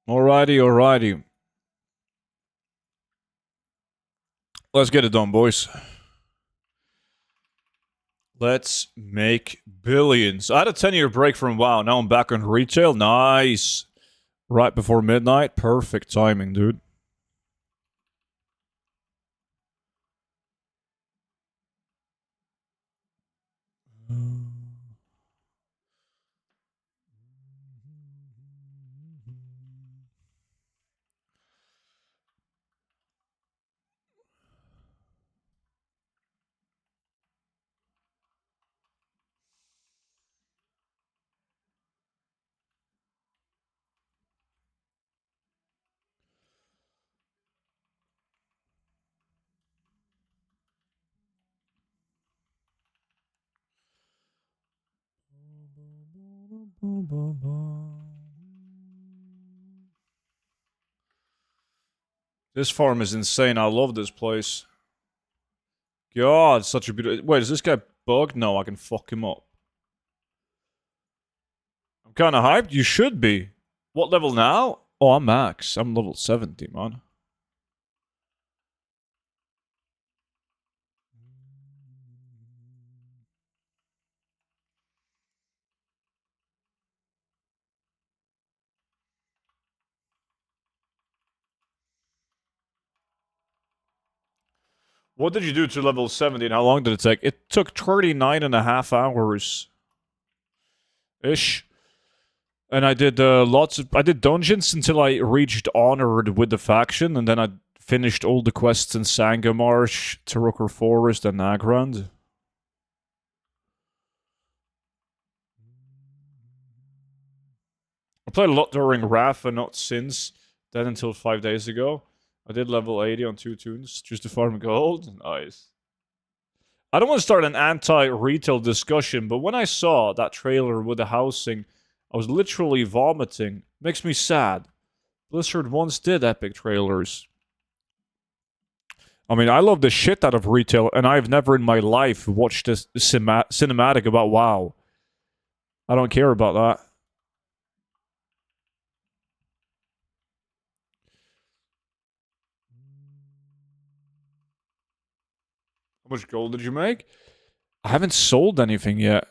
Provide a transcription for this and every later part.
Alrighty, alrighty. Let's get it done, boys. Let's make billions. I had a 10-year break from WoW. Now I'm back on retail. Nice. Right before midnight. Perfect timing, dude. This farm is insane. I love this place. God, such a beautiful. Wait, is this guy bugged? No, I can fuck him up. I'm kind of hyped. You should be. What level now? Oh, I'm max. I'm level 70, man. What did you do to level 70 and how long did it take? It took 39 and a half hours. Ish. And I did I did dungeons until I reached Honored with the faction, and then I finished all the quests in Sangamarsh, Tarokar Forest, and Nagrand. I played a lot during Wrath and not since then until 5 days ago. I did level 80 on 2 tunes just to farm gold. Nice. I don't want to start an anti-retail discussion, but when I saw that trailer with the housing, I was literally vomiting. Makes me sad. Blizzard once did epic trailers. I mean, I love the shit out of retail, and I've never in my life watched a cinematic about WoW. I don't care about that. How much gold did you make? I haven't sold anything yet.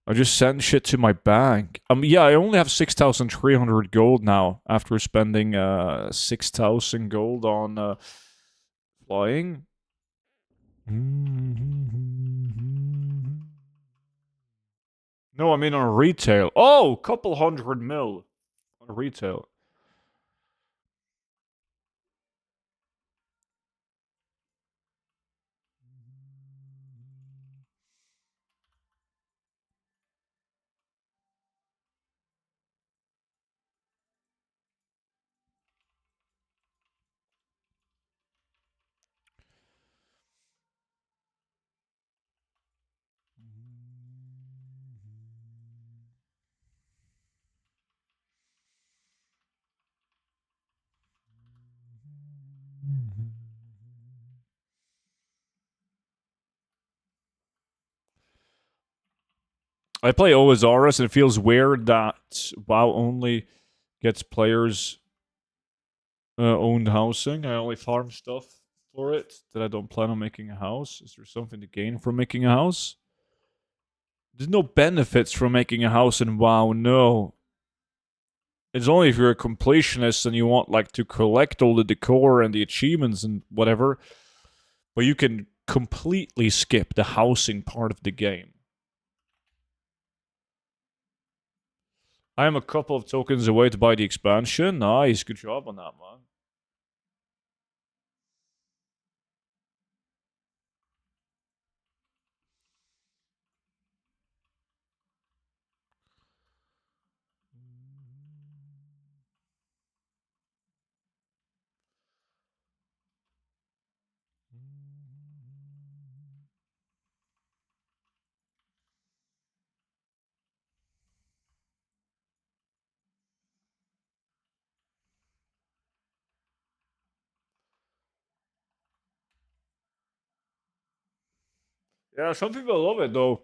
I just sent shit to my bank. Yeah, I only have 6,300 gold now after spending 6,000 gold on flying. No, I mean on retail. Oh, couple hundred mil on retail. I play OSRS and it feels weird that WoW only gets players owned housing. I only farm stuff for it that I don't plan on making a house. Is there something to gain from making a house? There's no benefits from making a house in WoW, no. It's only if you're a completionist and you want like to collect all the decor and the achievements and whatever, but you can completely skip the housing part of the game. I am a couple of tokens away to buy the expansion. Nice, good job on that, man. Yeah, some people love it though.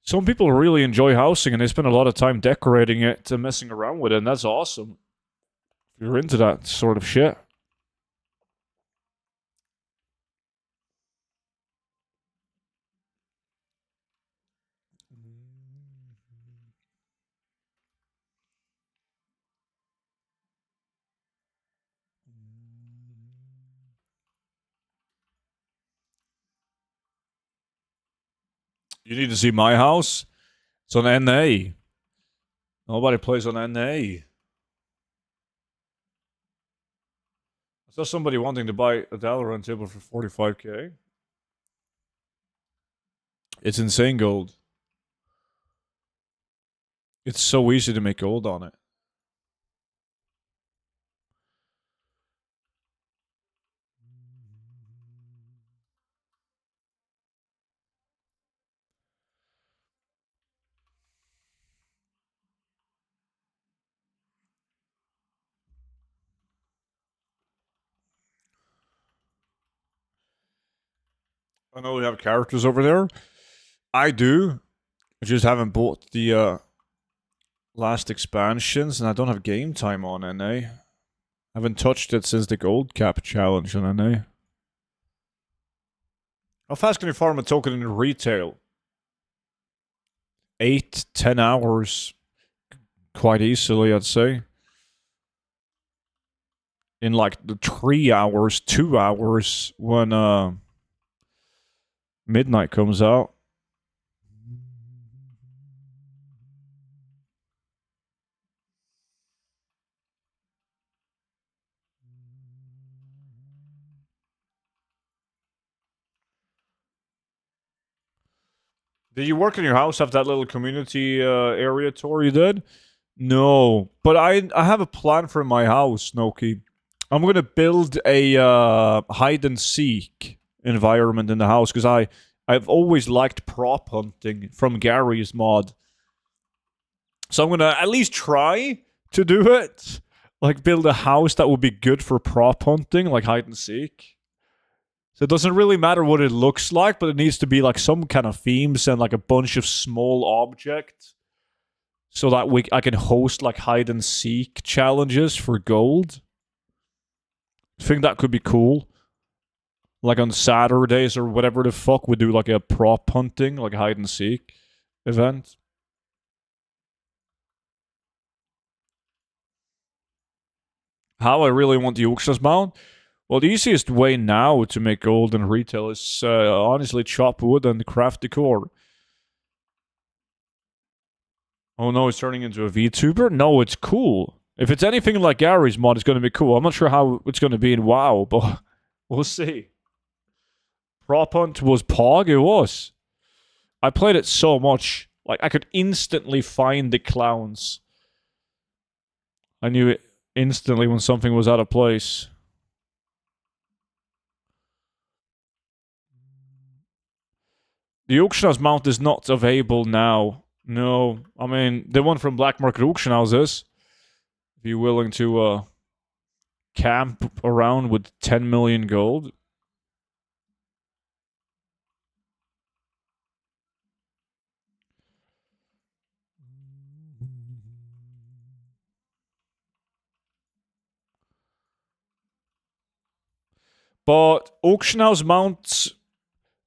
Some people really enjoy housing and they spend a lot of time decorating it and messing around with it, and that's awesome. If you're into that sort of shit. You need to see my house. It's on NA. Nobody plays on NA. I saw somebody wanting to buy a Valorant table for 45k. It's insane gold. It's so easy to make gold on it. I know we have characters over there. I do. I just haven't bought the last expansions, and I don't have game time on NA. I haven't touched it since the gold cap challenge on NA. How fast can you farm a token in retail? 8-10 hours. Quite easily, I'd say. In like the 3 hours, 2 hours when midnight comes out. Did you work in your house? Have that little community area tour you did? No, but I have a plan for my house, Noki. I'm gonna build a hide and seek environment in the house because I've always liked prop hunting from Gary's mod. So I'm gonna at least try to do it. Like build a house that would be good for prop hunting, like hide and seek. So it doesn't really matter what it looks like, but it needs to be like some kind of themes and like a bunch of small objects. So that I can host like hide and seek challenges for gold. I think that could be cool. Like on Saturdays or whatever the fuck, we do like a prop hunting, like hide and seek event. How I really want the auctions mount? Well, the easiest way now to make gold in retail is honestly chop wood and craft decor. Oh no, it's turning into a VTuber? No, it's cool. If it's anything like Gary's mod, it's going to be cool. I'm not sure how it's going to be in WoW, but we'll see. Prop Hunt was Pog? It was. I played it so much. Like, I could instantly find the clowns. I knew it instantly when something was out of place. The auction house mount is not available now. No, I mean, the one from Black Market Auction Houses. If you're willing to camp around with 10 million gold. But auction house mounts,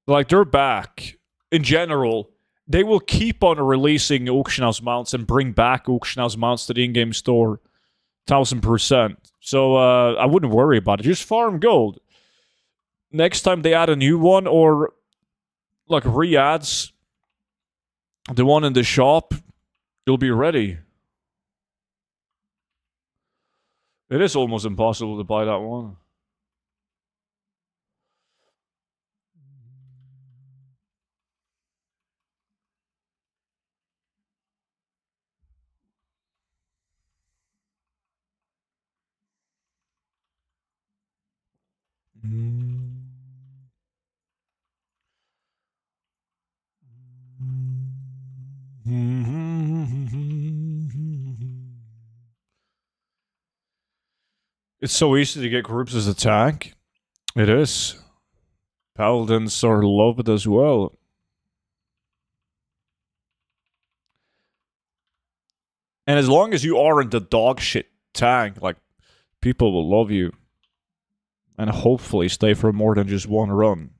like, they're back. In general, they will keep on releasing auction house mounts and bring back auction house mounts to the in-game store. 1000%. So I wouldn't worry about it. Just farm gold. Next time they add a new one or like re-adds the one in the shop, you'll be ready. It is almost impossible to buy that one. It's so easy to get groups as a tank. It is. Paladins are loved as well. And as long as you aren't the dog shit tank, like, people will love you. And hopefully stay for more than just one run.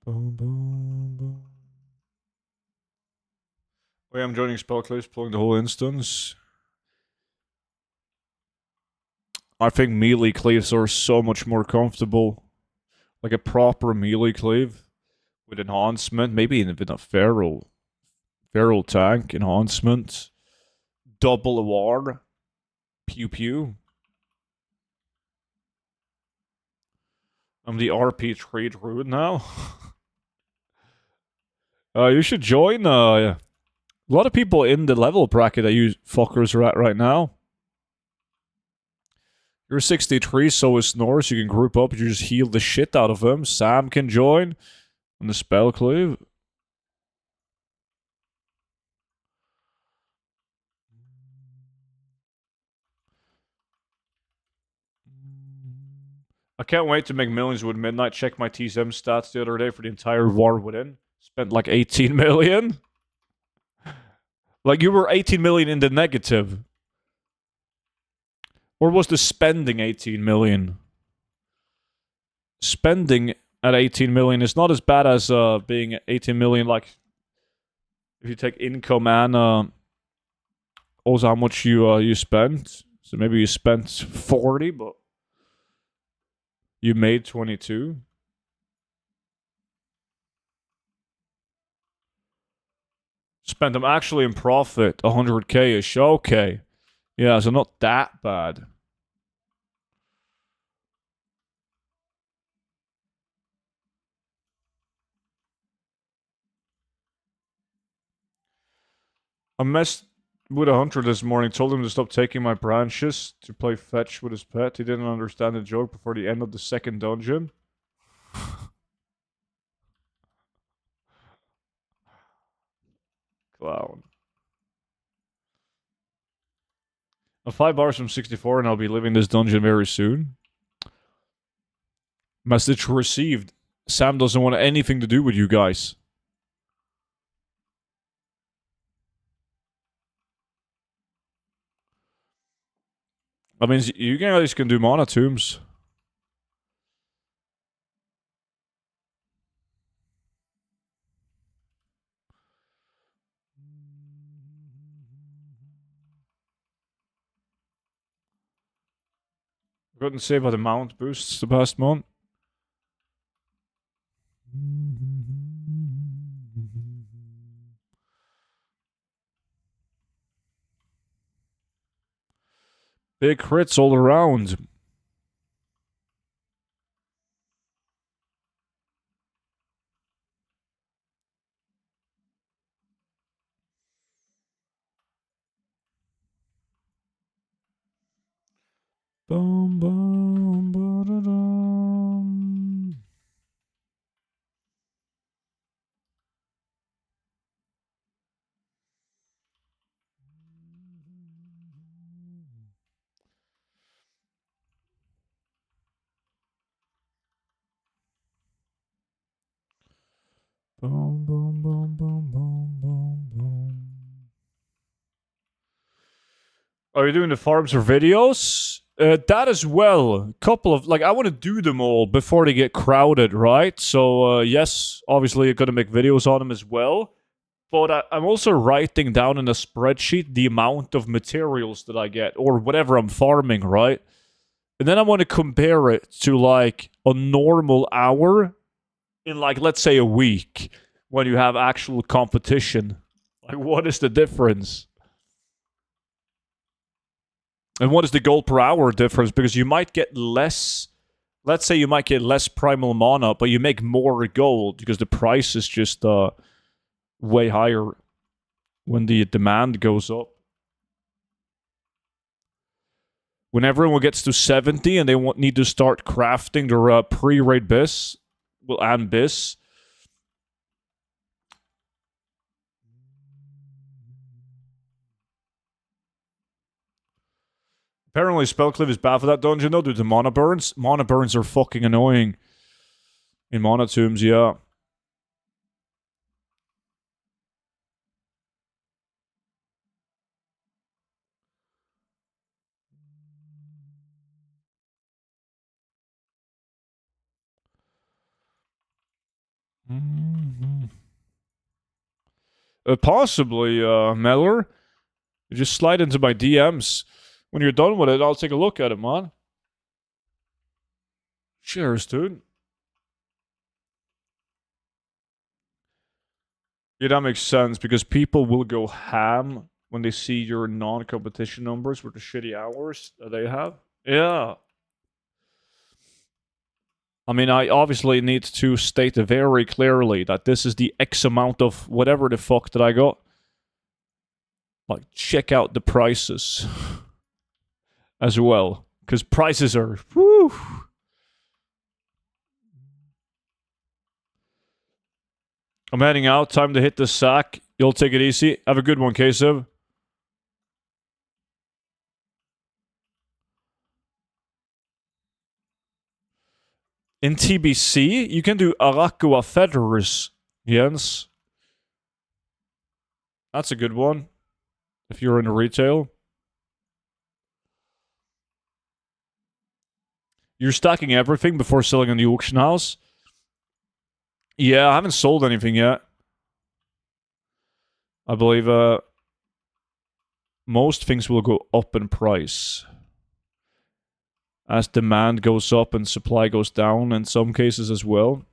Boom, boom, boom. Oh yeah, I'm joining Spellclaves, pulling the whole instance. I think melee cleaves are so much more comfortable. Like a proper melee cleave with enhancement, maybe even a feral tank enhancement. Double award. Pew pew. I'm the RP trade druid now. You should join. A lot of people in the level bracket that you fuckers are at right now. You're 63, so is Snorse. You can group up. You just heal the shit out of them. Sam can join on the spell cleave. I can't wait to make millions with Midnight. Check my TSM stats the other day for the entire war within. Spent like 18 million. Like, you were 18 million in the negative. Or was the spending 18 million? Spending at 18 million is not as bad as being 18 million, like, if you take income and also how much you spent. So maybe you spent 40, but you made 22. Spent them actually in profit, 100k-ish. Okay. Yeah, so not that bad. I messed with a hunter this morning, told him to stop taking my branches to play fetch with his pet. He didn't understand the joke before the end of the second dungeon. Clown. I'm 5 bars from 64 and I'll be leaving this dungeon very soon. Message received. Sam doesn't want anything to do with you guys. I mean, you guys can do mana tombs. Couldn't say about the mount boosts the past month. Big crits all around. Boom, boom, ba-da-dum. Boom, boom, boom, boom, boom, boom, boom. Are you doing the farms or videos? That as well. A couple of, like, I want to do them all before they get crowded, right? So, yes, obviously I'm going to make videos on them as well. But I'm also writing down in a spreadsheet the amount of materials that I get, or whatever I'm farming, right? And then I want to compare it to, like, a normal hour in, like, let's say a week, when you have actual competition. Like, what is the difference? And what is the gold per hour difference? Because you might get less, let's say you might get less primal mana, but you make more gold because the price is just way higher when the demand goes up. When everyone gets to 70 and they need to start crafting their pre-raid bis, and bis. Apparently, Spellcleave is bad for that dungeon, though, due to mana burns. Mana burns are fucking annoying. In Mana Tombs, yeah. Mm-hmm. Possibly, Meller. Just slide into my DMs. When you're done with it, I'll take a look at it, man. Cheers, dude. Yeah, that makes sense, because people will go ham when they see your non-competition numbers with the shitty hours that they have. Yeah. I mean, I obviously need to state very clearly that this is the X amount of whatever the fuck that I got. Like, check out the prices as well. Because prices are... Woo! I'm heading out. Time to hit the sack. You'll take it easy. Have a good one, Kasev. In TBC, you can do Arakua feathers, Jens. That's a good one. If you're in retail. You're stacking everything before selling in the auction house? Yeah, I haven't sold anything yet. I believe most things will go up in price as demand goes up and supply goes down in some cases as well.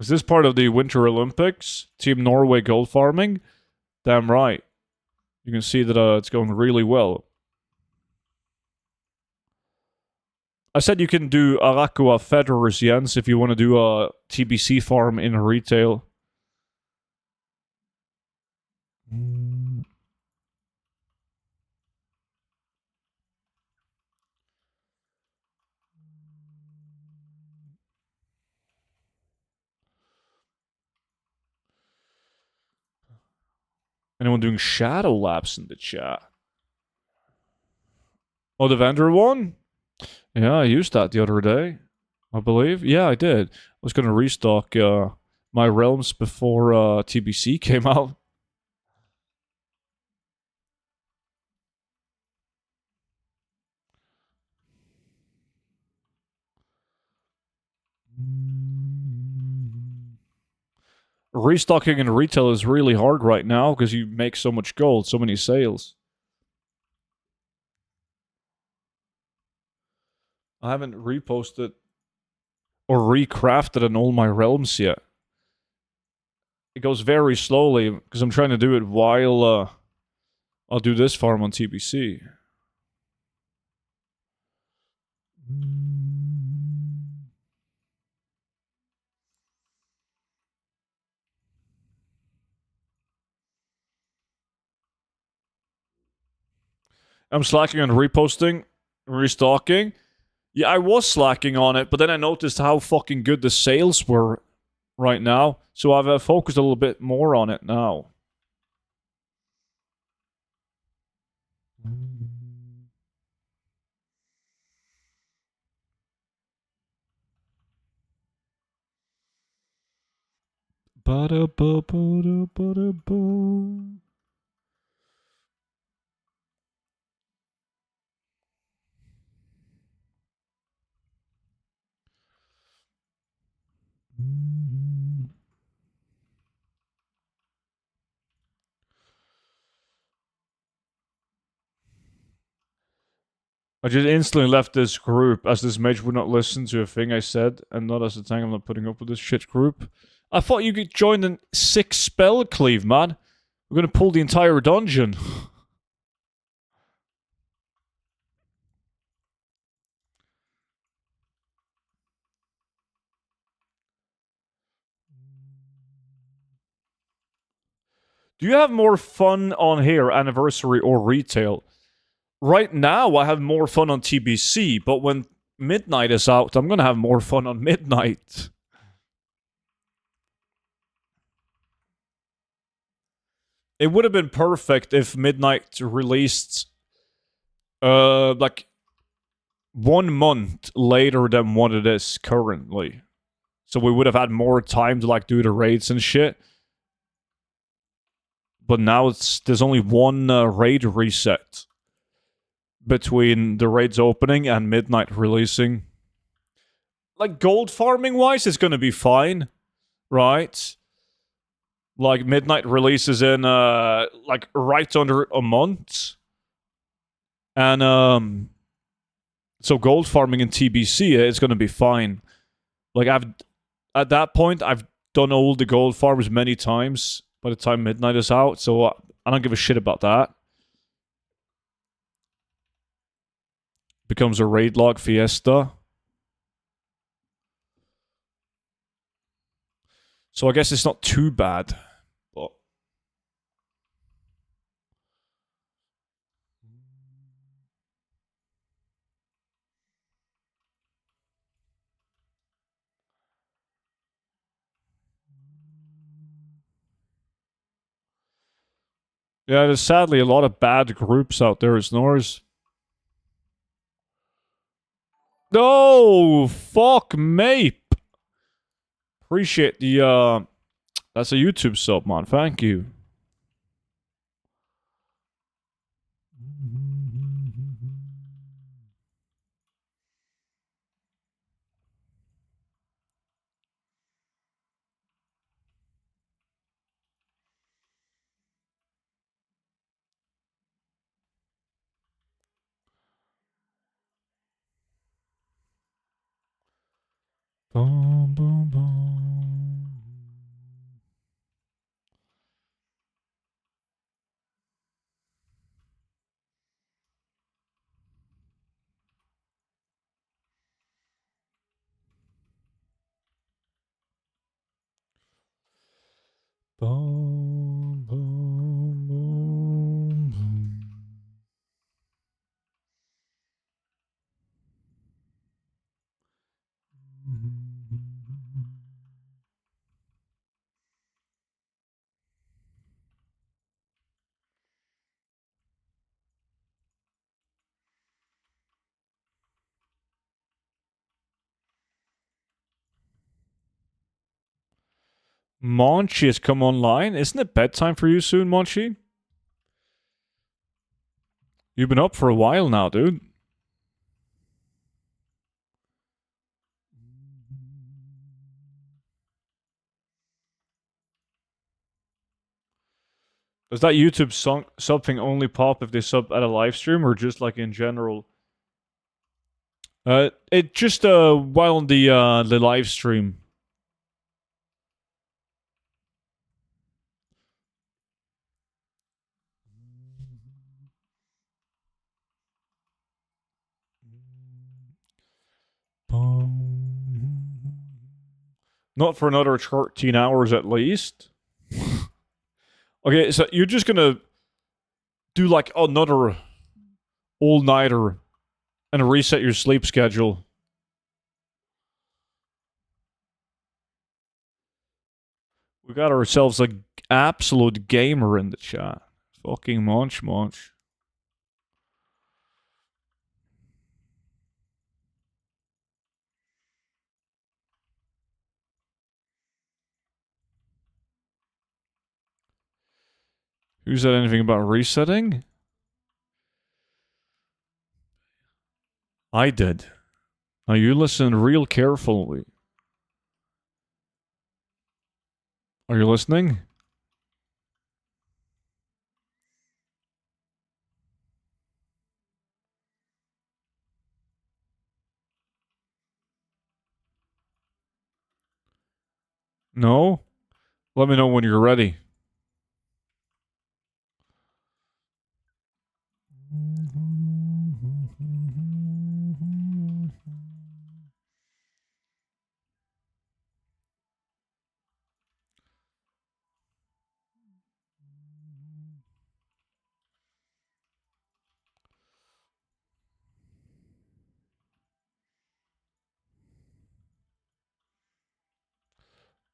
Is this part of the Winter Olympics? Team Norway gold farming? Damn right. You can see that it's going really well. I said you can do Arakua feathers, Jens, if you want to do a TBC farm in retail. Anyone doing Shadow Lapse in the chat? Oh, the vendor one? Yeah, I used that the other day, I believe. Yeah, I did. I was going to restock my realms before TBC came out. Restocking in retail is really hard right now because you make so much gold, so many sales. I haven't reposted or recrafted in all my realms yet. It goes very slowly because I'm trying to do it while I'll do this farm on TBC. I'm slacking on reposting, restocking. Yeah, I was slacking on it, but then I noticed how fucking good the sales were right now, so I've focused a little bit more on it now. I just instantly left this group as this mage would not listen to a thing I said, and not as a tank. I'm not putting up with this shit group. I thought you could join the 6 spell cleave, man. We're gonna pull the entire dungeon. Do you have more fun on here, Anniversary or retail? Right now, I have more fun on TBC, but when midnight is out. I'm gonna have more fun on midnight. It would have been perfect if midnight released like 1 month later than what it is currently. So we would have had more time to like do the raids and shit. But now there's only one raid reset between the raids opening and midnight releasing. Like gold farming wise, it's gonna be fine, right? Like midnight releases in like right under a month. And so gold farming in TBC is gonna be fine. Like at that point I've done all the gold farms many times by the time midnight is out, so I don't give a shit about that. Becomes a raid log fiesta. So I guess it's not too bad. But yeah, there's sadly a lot of bad groups out there, is Norris. No, fuck Mape. Appreciate the that's a YouTube sub, man. Thank you. Boom, boom, boom. Boom, boom, boom, boom. Monchi has come online. Isn't it bedtime for you soon, Monchi? You've been up for a while now, dude. Does that YouTube sub thing only pop if they sub at a live stream or just like in general? It just while on the live stream. Not for another 13 hours at least. Okay, so you're just gonna do like another all-nighter and reset your sleep schedule. We got ourselves an absolute gamer in the chat. Fucking munch. Who said anything about resetting? I did. Now you listen real carefully. Are you listening? No? Let me know when you're ready.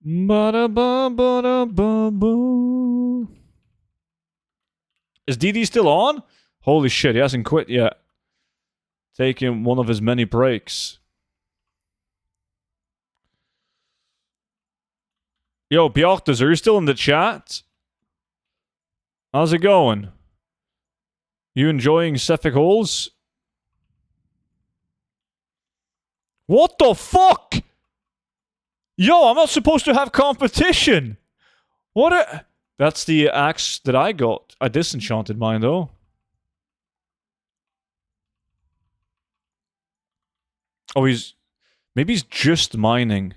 Ba-da-ba-ba-da-ba-ba. Is DD still on? Holy shit, he hasn't quit yet. Taking one of his many breaks. Yo, Bjartas, are you still in the chat? How's it going? You enjoying Cephalic holes? What the fuck? Yo, I'm not supposed to have competition. What a... That's the axe that I got. I disenchanted mine, though. Oh, he's... Maybe he's just mining.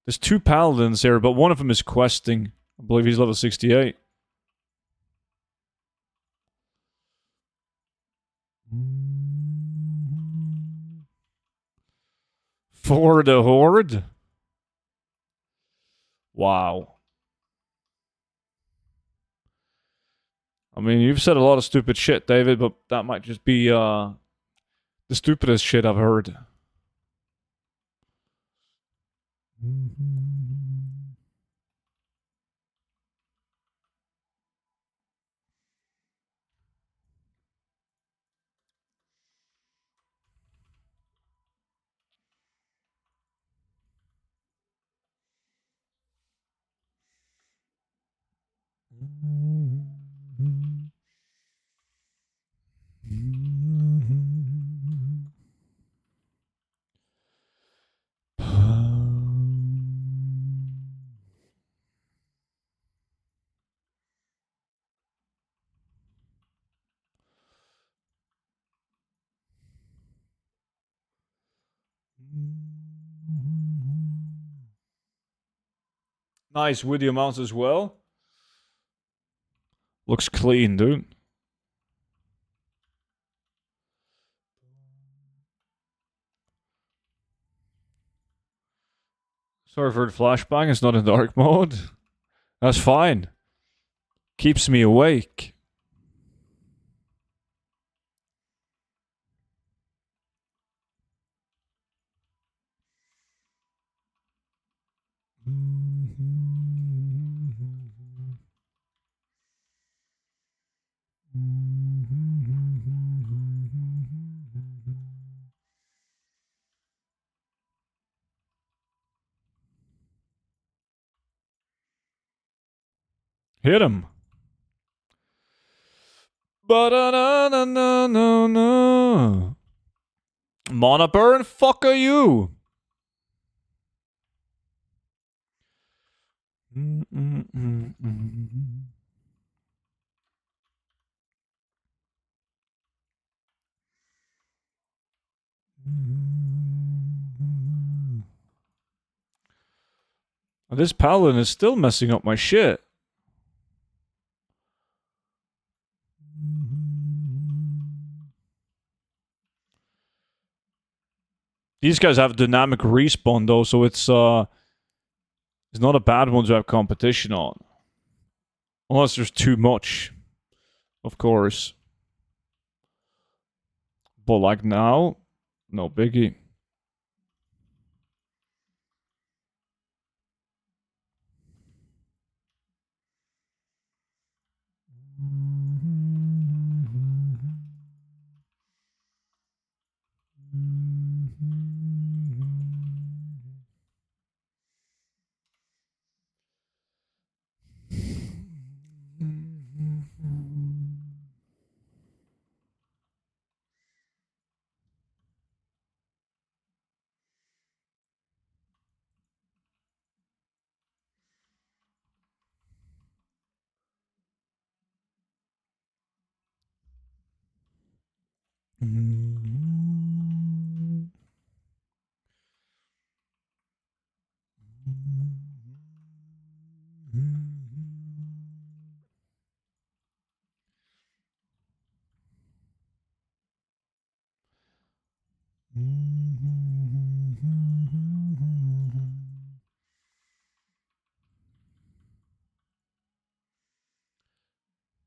There's 2 paladins here, but one of them is questing. I believe he's level 68. For the Horde? Wow. I mean, you've said a lot of stupid shit, David, but that might just be, the stupidest shit I've heard. Nice with the amounts as well. Looks clean, dude. Sorry for the flashbang, it's not in dark mode. That's fine. Keeps me awake. Hit him. Ba-da-da-da-da-da-da. Mana burn? Fuck are you? This paladin is still messing up my shit. These guys have dynamic respawn though, so it's not a bad one to have competition on. Unless there's too much, of course. But like now, no biggie.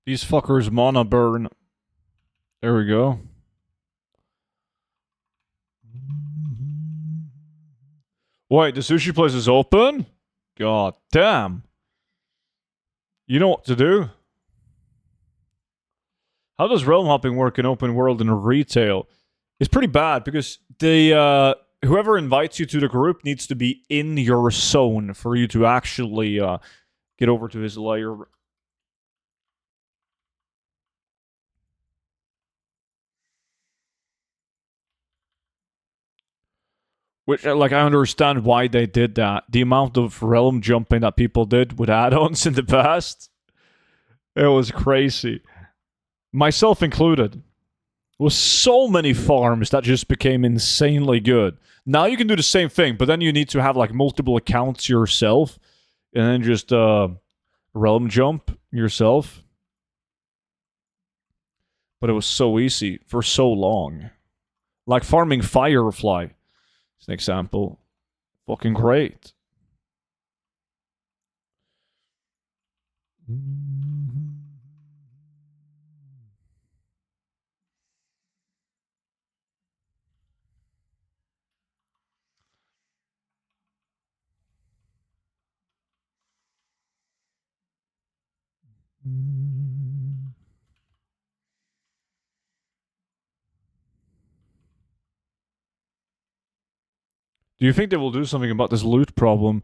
These fuckers mana burn. There we go. Wait, the sushi place is open? God damn. You know what to do. How does realm hopping work in open world and retail? It's pretty bad because the whoever invites you to the group needs to be in your zone for you to actually get over to his lair. Which, like, I understand why they did that. The amount of realm jumping that people did with add-ons in the past, it was crazy. Myself included. There was so many farms that just became insanely good. Now you can do the same thing, but then you need to have like multiple accounts yourself, and then just realm jump yourself. But it was so easy for so long. Like farming Firefly, as an example. Fucking great. Do you think they will do something about this loot problem?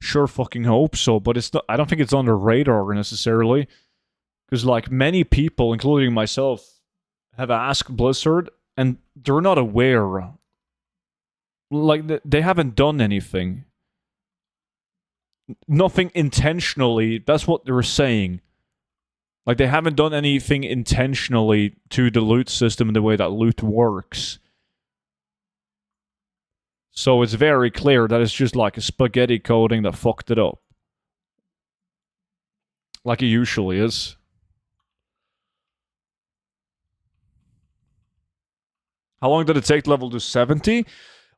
Sure fucking hope so, but it's not, I don't think it's on the radar necessarily. Because like many people, including myself, have asked Blizzard and they're not aware. Like they haven't done anything. Nothing intentionally. That's what they were saying. Like they haven't done anything intentionally to the loot system in the way that loot works. So it's very clear that it's just like a spaghetti coding that fucked it up. Like it usually is. How long did it take level to 70?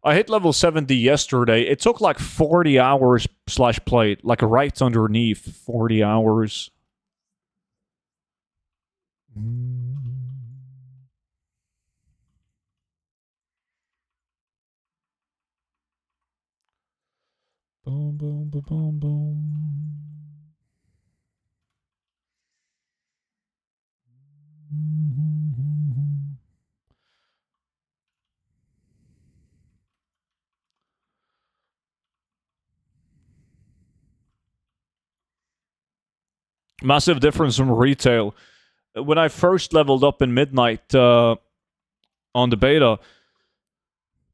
I hit level 70 yesterday. It took like 40 hours slash plate, like right underneath 40 hours. Boom, boom, boom, boom, boom. Massive difference from retail. When I first leveled up in Midnight on the beta,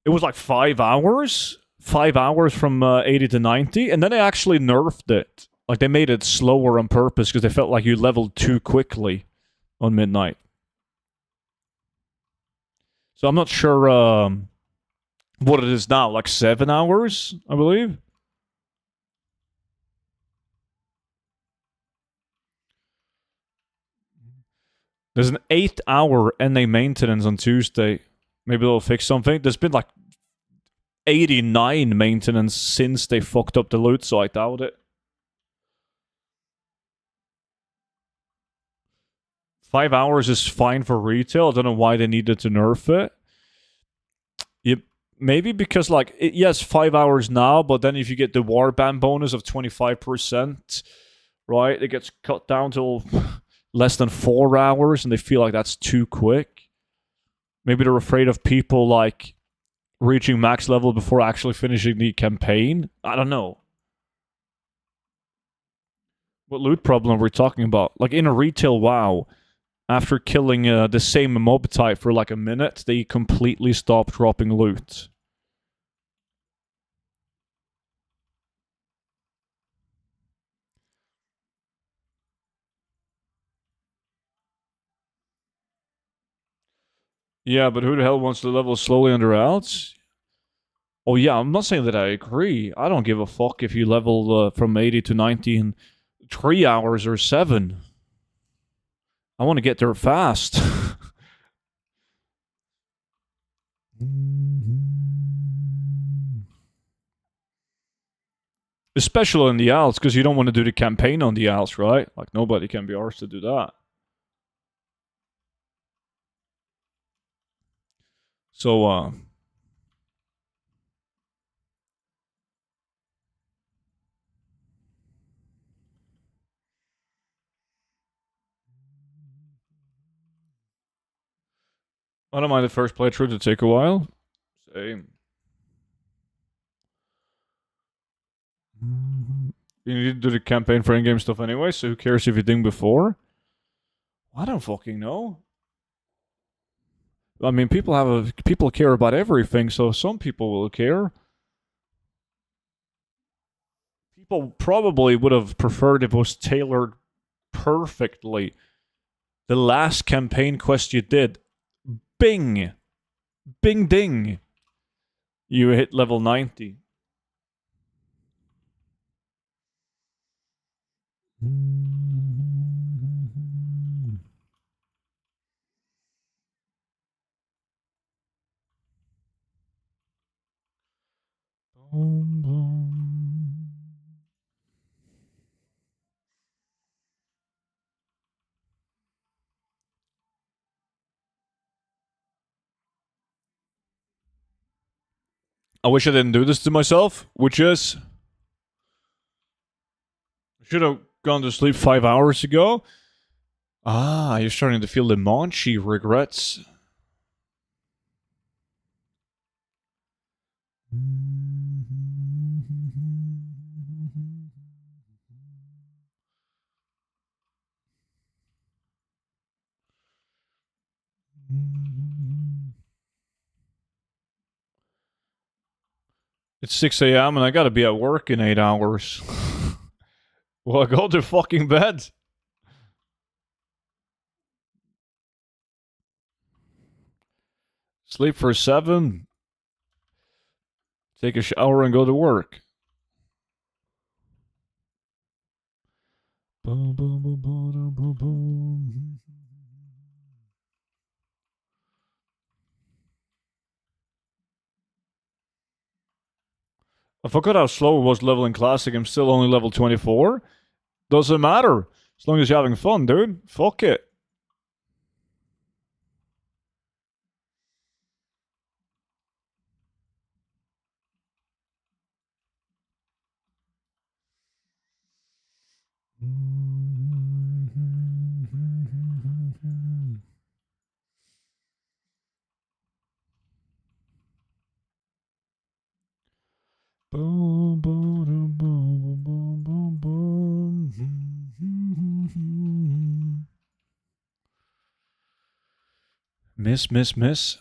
it was like 5 hours. 5 hours from 80 to 90. And then they actually nerfed it. Like they made it slower on purpose because they felt like you leveled too quickly on Midnight. So I'm not sure what it is now. Like 7 hours, I believe. There's an 8-hour NA maintenance on Tuesday. Maybe they'll fix something. There's been like 89 maintenance since they fucked up the loot, so I doubt it. 5 hours is fine for retail. I don't know why they needed to nerf it. Maybe because, like, yes, 5 hours now, but then if you get the warband bonus of 25%, right, it gets cut down to less than 4 hours, and they feel like that's too quick. Maybe they're afraid of people, like, reaching max level before actually finishing the campaign. I don't know. What loot problem are we talking about? Like, in a retail WoW, after killing the same mob type for like a minute, they completely stop dropping loot. Yeah, but who the hell wants to level slowly under alts? Oh yeah, I'm not saying that I agree. I don't give a fuck if you level from 80 to 90 in 3 hours or 7. I want to get there fast. Especially in the alts, because you don't want to do the campaign on the alts, right? Like, nobody can be arsed to do that. So, I don't mind the first playthrough to take a while. Same. You need to do the campaign for in-game stuff anyway, so who cares if you ding before? I don't fucking know. I mean, people care about everything, so some people will care. People probably would have preferred if it was tailored perfectly. The last campaign quest you did, bing, bing ding, you hit level 90. I wish I didn't do this to myself, which is I should have gone to sleep 5 hours ago. Ah, you're starting to feel the Monchi regrets. It's 6 a.m. and I gotta be at work in 8 hours. Well, I go to fucking bed. Sleep for 7. Take a shower and go to work. I forgot how slow it was leveling classic. I'm still only level 24. Doesn't matter. As long as you're having fun, dude. Fuck it. Miss.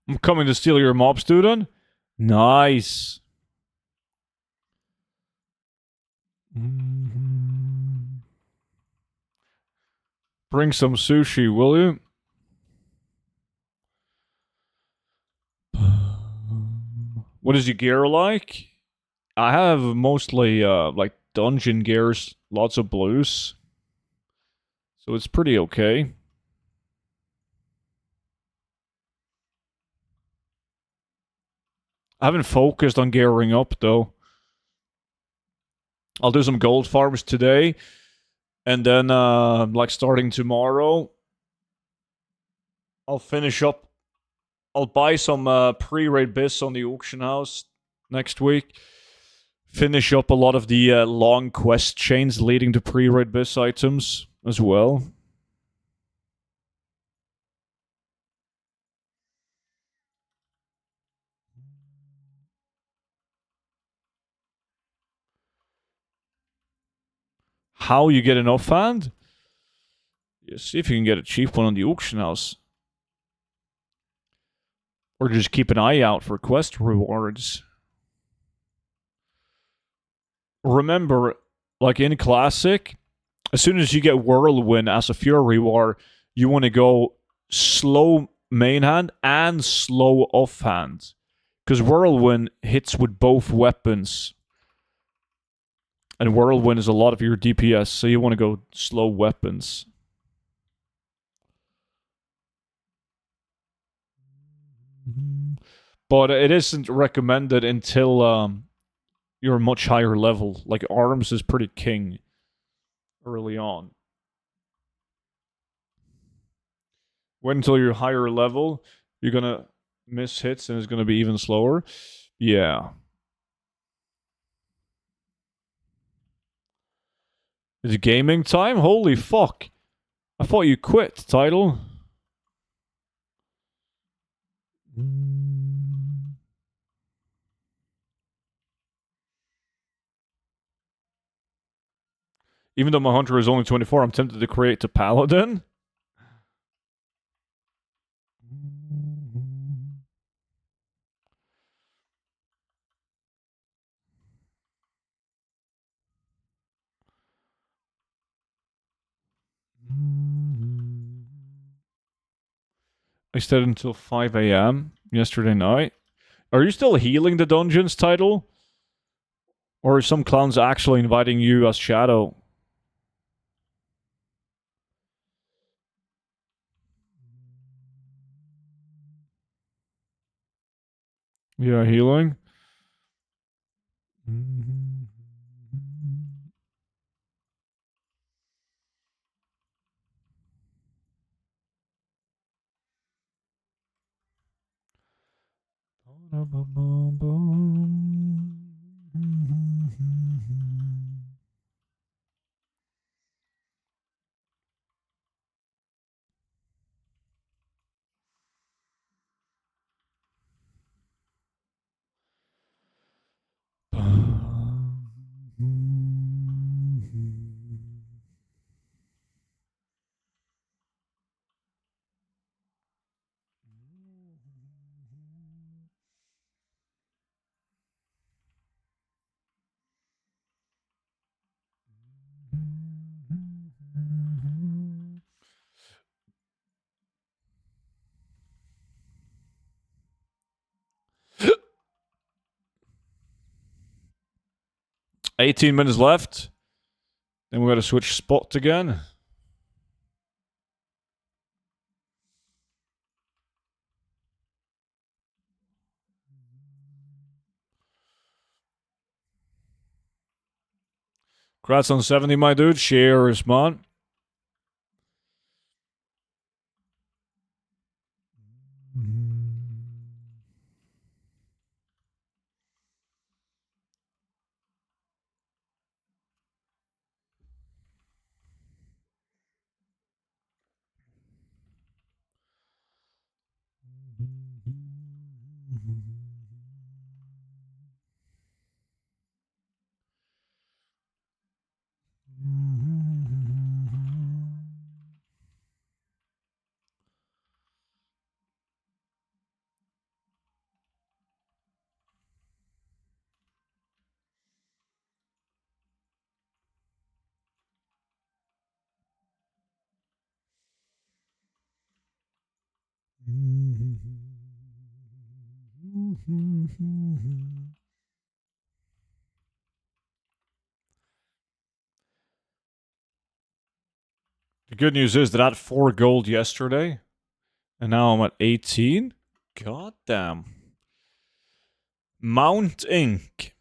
I'm coming to steal your mob, student. Nice. Bring some sushi, will you? What is your gear like? I have mostly like dungeon gears, lots of blues. So it's pretty okay. I haven't focused on gearing up though. I'll do some gold farms today. And then like starting tomorrow, I'll finish up. I'll buy some pre-raid bits on the auction house next week. Finish up a lot of the long quest chains leading to pre-raid bis items as well. How you get an offhand? Yeah, see if you can get a cheap one on the auction house. Or just keep an eye out for quest rewards. Remember, like in Classic, as soon as you get Whirlwind as a Fury War, you want to go slow main hand and slow offhand. Because Whirlwind hits with both weapons. And Whirlwind is a lot of your DPS, so you want to go slow weapons. But it isn't recommended until you're a much higher level. Like arms is pretty king early on. Wait until you're higher level, you're gonna miss hits and it's gonna be even slower. Yeah. Is it gaming time? Holy fuck. I thought you quit, title. Even though my hunter is only 24, I'm tempted to create a paladin. I stayed until 5 a.m. yesterday night. Are you still healing the dungeons, title? Or are some clowns actually inviting you as Shadow? Yeah, healing. $18 minutes left. Then we gotta switch spots again. Congrats on 70, my dude. Cheers, man. The good news is that I had 4 gold yesterday, and now I'm at 18. God damn. Mount Ink.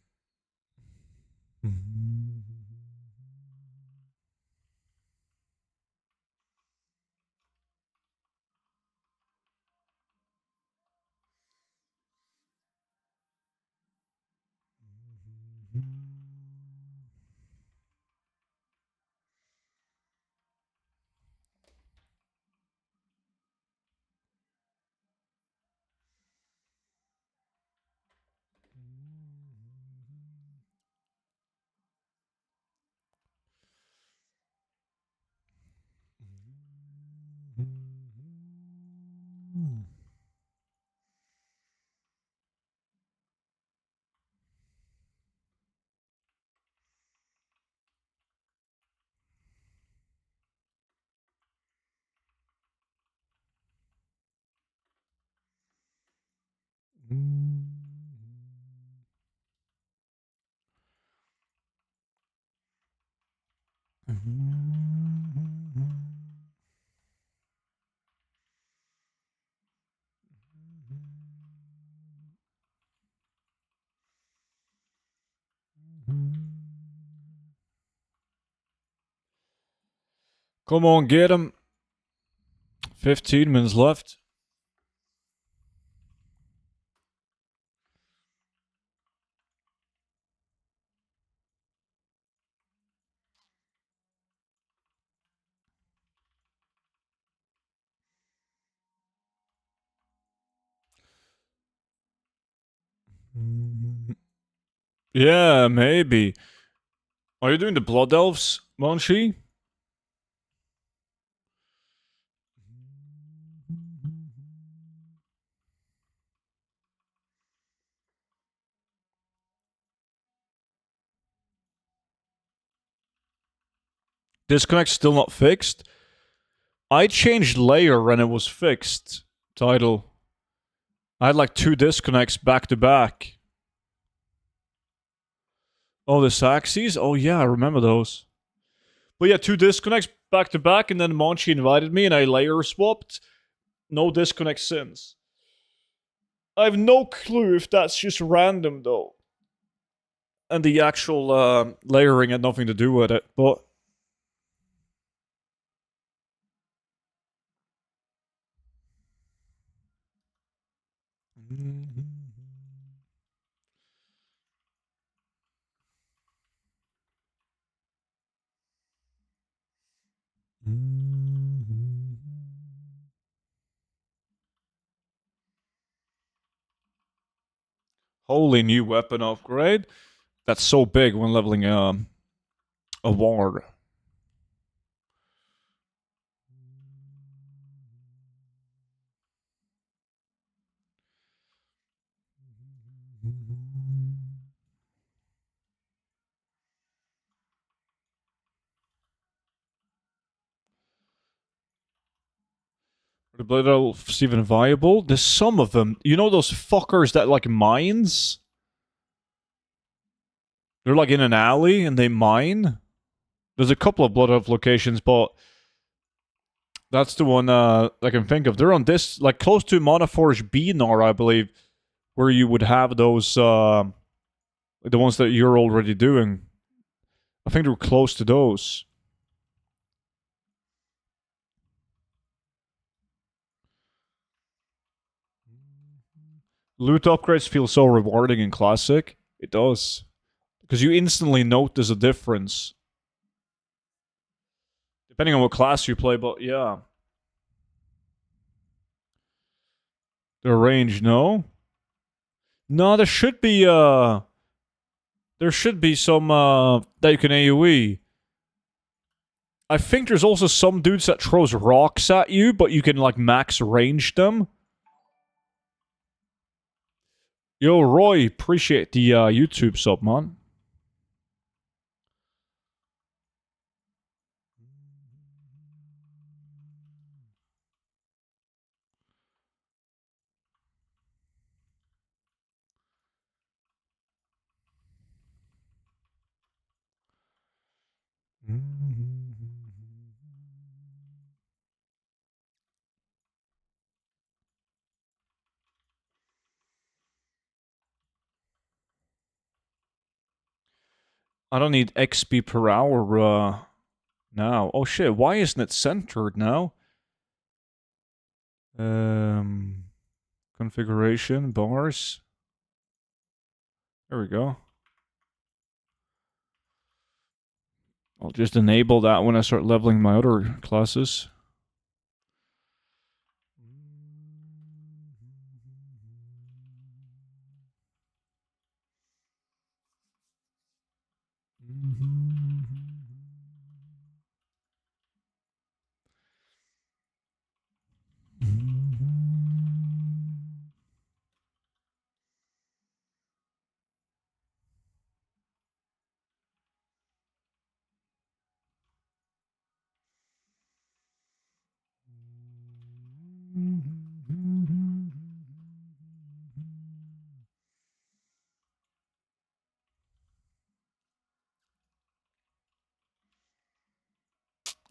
Come on, get him. 15 minutes left. Yeah, maybe. Are you doing the Blood Elves, Monchi? Disconnect still not fixed? I changed layer and it was fixed. Title. I had like 2 disconnects back to back. Oh, the Saxies? Oh yeah, I remember those. But yeah, 2 disconnects back to back, and then Monchi invited me and I layer swapped. No disconnect since. I have no clue if that's just random though. And the actual layering had nothing to do with it, but... Holy new weapon upgrade. That's so big when leveling a ward. The Blade Elves even viable? There's some of them. You know those fuckers that like mines? They're like in an alley and they mine? There's a couple of Blood Elf locations, but that's the one I can think of. They're on this, like close to Monaforge Benar, I believe, where you would have those, the ones that you're already doing. I think they're close to those. Loot upgrades feel so rewarding in Classic. It does. Because you instantly notice a difference. Depending on what class you play, but yeah. The range, no? No, there should be some that you can AoE. I think there's also some dudes that throws rocks at you, but you can like max range them. Yo, Roy, appreciate the YouTube sub, man. I don't need XP per hour now. Oh shit, why isn't it centered now? Configuration, bars. There we go. I'll just enable that when I start leveling my other classes.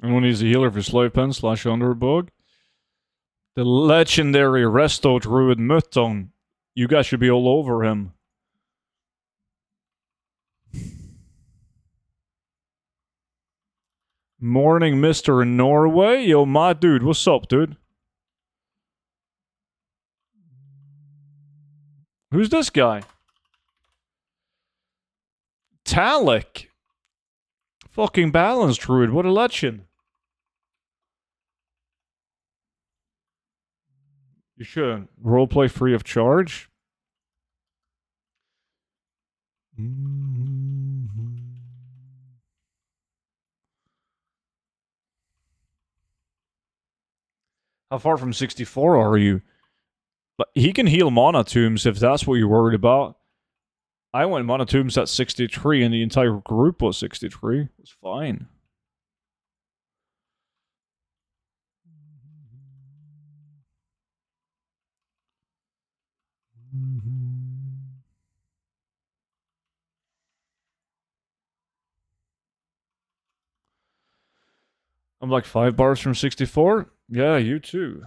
Anyone needs a healer for Slave Pen / Underbug? The legendary Resto Druid Mutton. You guys should be all over him. Morning, Mr. Norway. Yo, my dude. What's up, dude? Who's this guy? Talik. Fucking balance druid. What a legend. You should. Roleplay free of charge. How far from 64 are you? He can heal mana tombs if that's what you're worried about. I went mana tombs at 63 and the entire group was 63. It was fine. I'm like 5 bars from 64. Yeah, you too.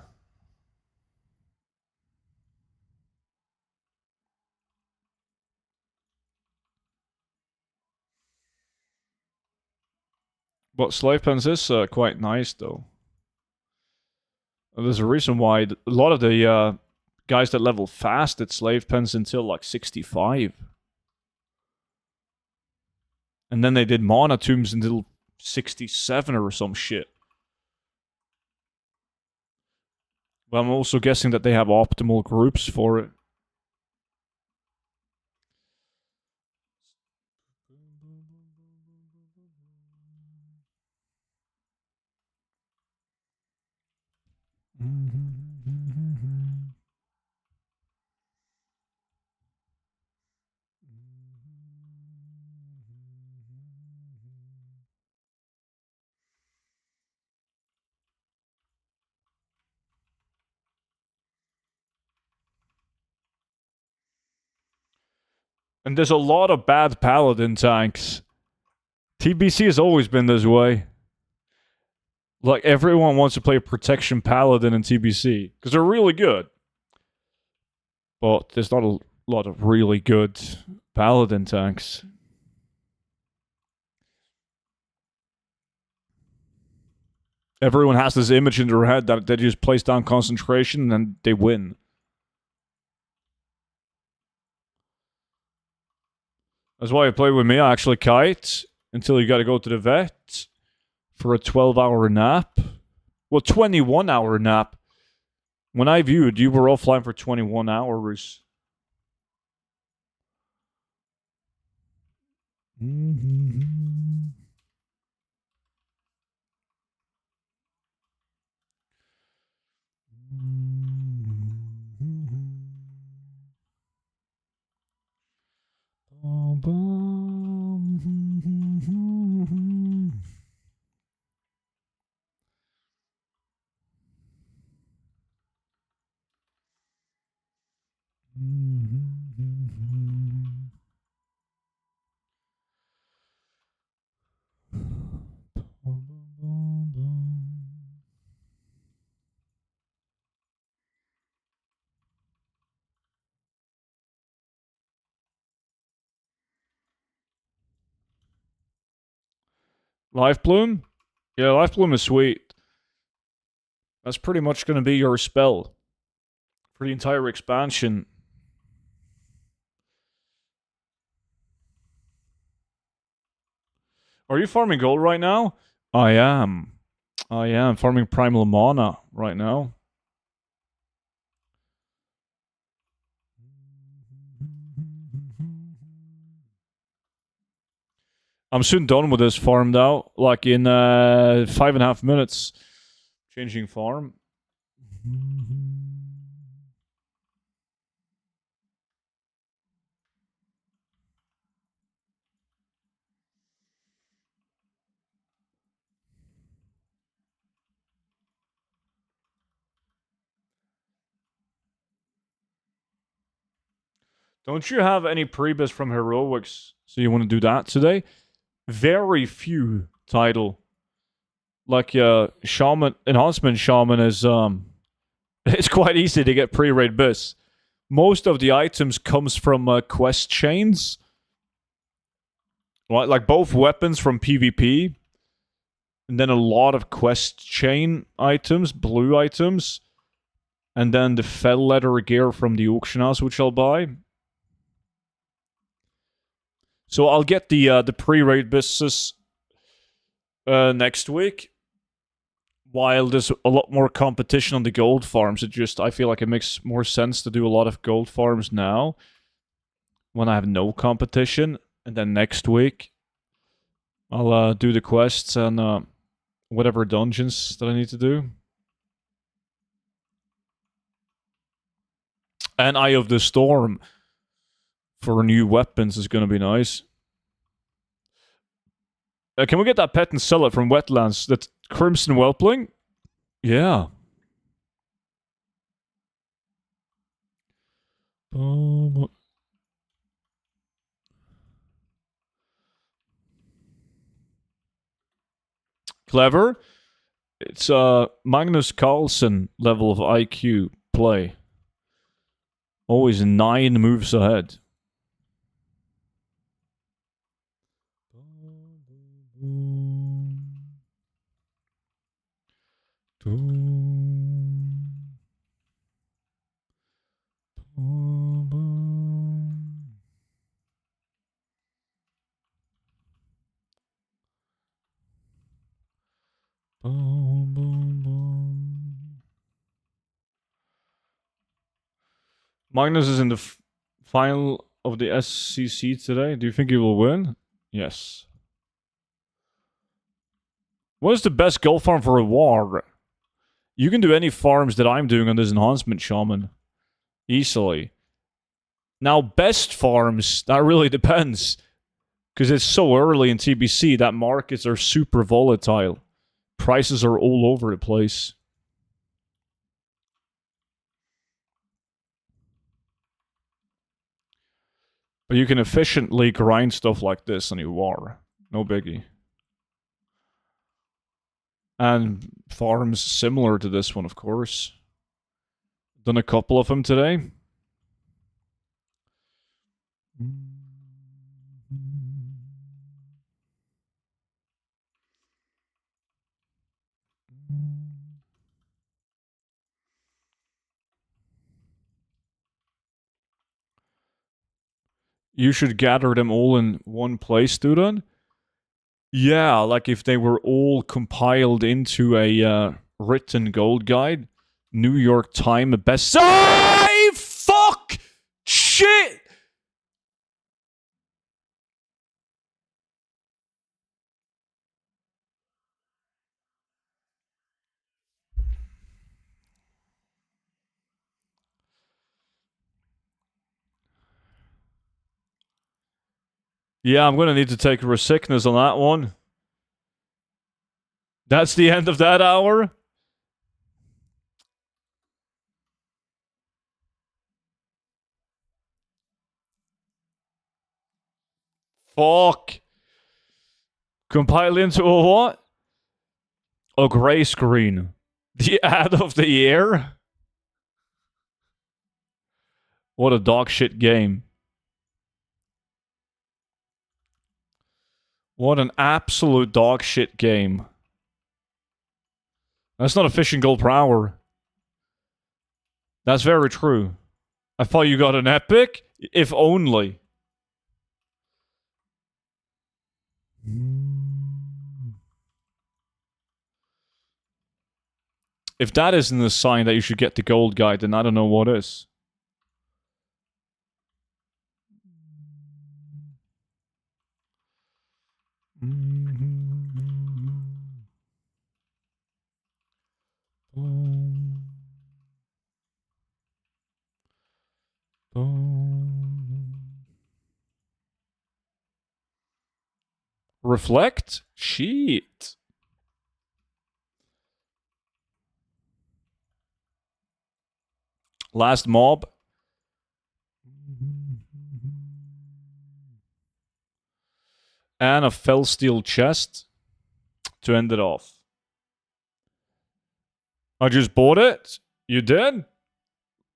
But Slave Pens is quite nice, though. There's a reason why a lot of the guys that level fast at Slave Pens until like 65. And then they did Mana Tombs until 67 or some shit. But I'm also guessing that they have optimal groups for it. And there's a lot of bad paladin tanks. TBC has always been this way. Like, everyone wants to play protection paladin in TBC because they're really good. But there's not a lot of really good paladin tanks. Everyone has this image in their head that they just place down concentration and they win. That's why you play with me, actually, Kite, until you gotta go to the vet for a 12-hour nap. Well, 21-hour nap. When I viewed, you were offline for 21 hours. Life Bloom? Yeah, Life Bloom is sweet. That's pretty much going to be your spell for the entire expansion. Are you farming gold right now? I am. I am farming Primal Mana right now. I'm soon done with this farm now. Like in 5.5 minutes. Changing farm. Don't you have any prebis from Heroics? So you want to do that today? Very few title. Like Shaman Enhancement Shaman is it's quite easy to get pre-raid bis. Most of the items comes from quest chains. Right? Like both weapons from PvP. And then a lot of quest chain items, blue items. And then the fell leather gear from the auction house, which I'll buy. So I'll get the pre-raid business next week. While there's a lot more competition on the gold farms, I feel like it makes more sense to do a lot of gold farms now when I have no competition. And then next week, I'll do the quests and whatever dungeons that I need to do. And Eye of the Storm for new weapons is going to be nice. Can we get that pet and sell it from Wetlands? That Crimson Whelpling? Yeah. Clever. It's Magnus Carlsen level of IQ play. Always 9 moves ahead. Magnus is in the final of the SCC today. Do you think he will win? Yes. What is the best gold farm for a war? You can do any farms that I'm doing on this enhancement shaman. Easily. Now, best farms, that really depends. Because it's so early in TBC that markets are super volatile. Prices are all over the place. But you can efficiently grind stuff like this on your war. No biggie. And farms similar to this one, of course. Done a couple of them today. You should gather them all in one place, Dudan. Yeah, like if they were all compiled into a written gold guide. New York Times best... Fuck! Shit! Yeah, I'm gonna need to take a sickness on that one. That's the end of that hour? Fuck. Compile into a what? A grey screen. The ad of the year? What a dog shit game. What an absolute dog shit game. That's not a fishing gold per hour. That's very true. I thought you got an epic? If only. If that isn't a sign that you should get the gold guide, then I don't know what is. Reflect? Shit. Last mob. And a fell steel chest to end it off. I just bought it. You did?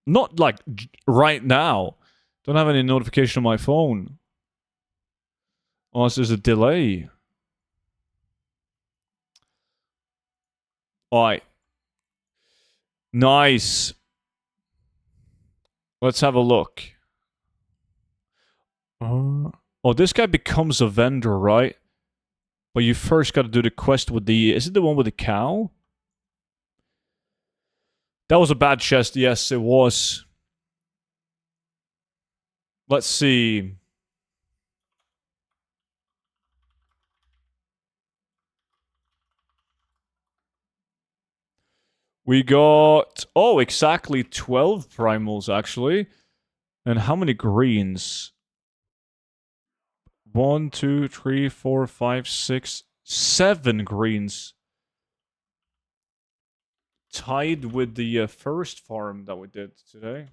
Not like right now. Don't have any notification on my phone. Unless there's a delay. Alright. Nice. Let's have a look. Oh, this guy becomes a vendor, right? But you first gotta do the quest with the... Is it the one with the cow? That was a bad chest. Yes, it was. Let's see. We got... Oh, exactly 12 primals, actually. And how many greens? 1, 2, 3, 4, 5, 6, 7 greens. Tied with the first farm that we did today.